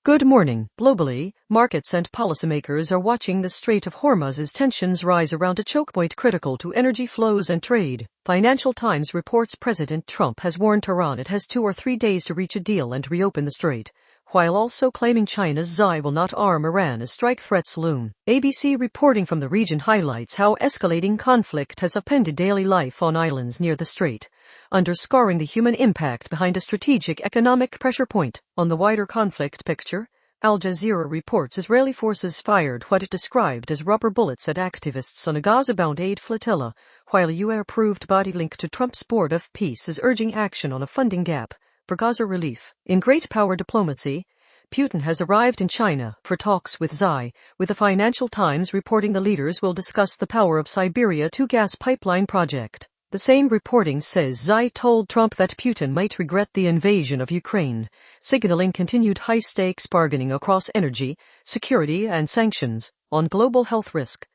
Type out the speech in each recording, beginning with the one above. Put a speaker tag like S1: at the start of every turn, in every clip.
S1: Good morning. Globally, markets and policymakers are watching the Strait of Hormuz as tensions rise around a choke point critical to energy flows and trade. Financial Times reports President Trump has warned Tehran it has 2 or 3 days to reach a deal and reopen the strait, while also claiming China's Xi will not arm Iran as strike threats loom. ABC reporting from the region highlights how escalating conflict has upended daily life on islands near the strait, underscoring the human impact behind a strategic economic pressure point. On the wider conflict picture, Al Jazeera reports Israeli forces fired what it described as rubber bullets at activists on a Gaza-bound aid flotilla, while a UN-approved body linked to Trump's Board of Peace is urging action on a funding gap for Gaza relief. In great power diplomacy, Putin has arrived in China for talks with Xi, with the Financial Times reporting the leaders will discuss the Power of Siberia 2 gas pipeline project. The same reporting says Xi told Trump that Putin might regret the invasion of Ukraine, signaling continued high-stakes bargaining across energy, security, and sanctions. On global health risk,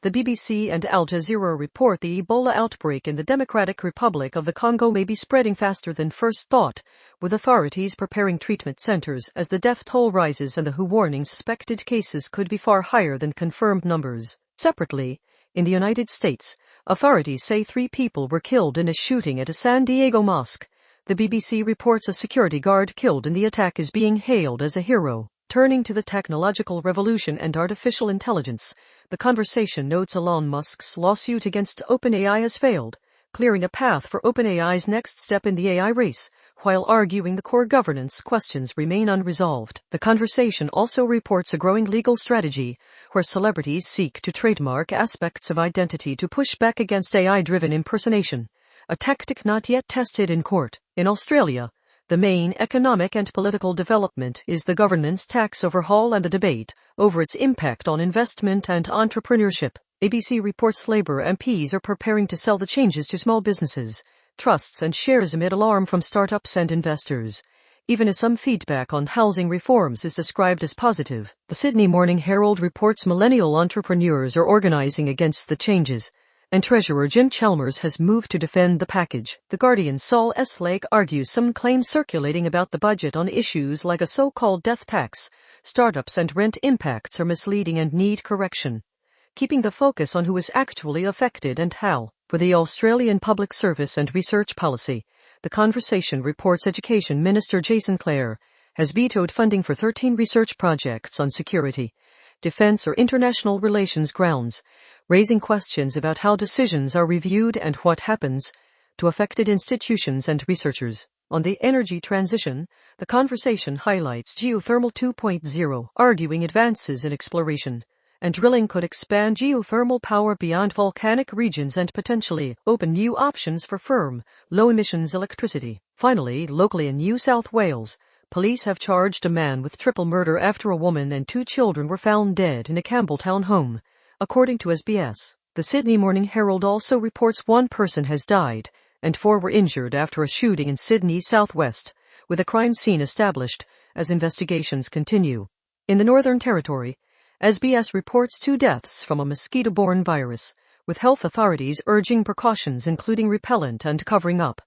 S1: the BBC and Al Jazeera report the Ebola outbreak in the Democratic Republic of the Congo may be spreading faster than first thought, with authorities preparing treatment centers as the death toll rises and the WHO warning suspected cases could be far higher than confirmed numbers. Separately, in the United States, authorities say 3 people were killed in a shooting at a San Diego mosque. The BBC reports a security guard killed in the attack is being hailed as a hero. Turning to the technological revolution and artificial intelligence, the Conversation notes Elon Musk's lawsuit against OpenAI has failed, clearing a path for OpenAI's next step in the AI race, while arguing the core governance questions remain unresolved. The Conversation also reports a growing legal strategy, where celebrities seek to trademark aspects of identity to push back against AI-driven impersonation, a tactic not yet tested in court. In Australia, the main economic and political development is the government's tax overhaul and the debate over its impact on investment and entrepreneurship. ABC reports Labour MPs are preparing to sell the changes to small businesses, trusts and shares amid alarm from startups and investors, even as some feedback on housing reforms is described as positive. The Sydney Morning Herald reports millennial entrepreneurs are organizing against the changes, and Treasurer Jim Chalmers has moved to defend the package. The Guardian's Saul S. Lake argues some claims circulating about the budget on issues like a so-called death tax, startups and rent impacts are misleading and need correction, keeping the focus on who is actually affected and how. For the Australian Public Service and Research Policy, the Conversation reports Education Minister Jason Clare has vetoed funding for 13 research projects on security, defense or international relations grounds, raising questions about how decisions are reviewed and what happens to affected institutions and researchers. On the energy transition, the Conversation highlights Geothermal 2.0, arguing advances in exploration and drilling could expand geothermal power beyond volcanic regions and potentially open new options for firm, low-emissions electricity. Finally, locally in New South Wales, police have charged a man with triple murder after a woman and 2 children were found dead in a Campbelltown home, according to SBS. The Sydney Morning Herald also reports 1 person has died and 4 were injured after a shooting in Sydney southwest, with a crime scene established as investigations continue. In the Northern Territory, SBS reports 2 deaths from a mosquito-borne virus, with health authorities urging precautions including repellent and covering up.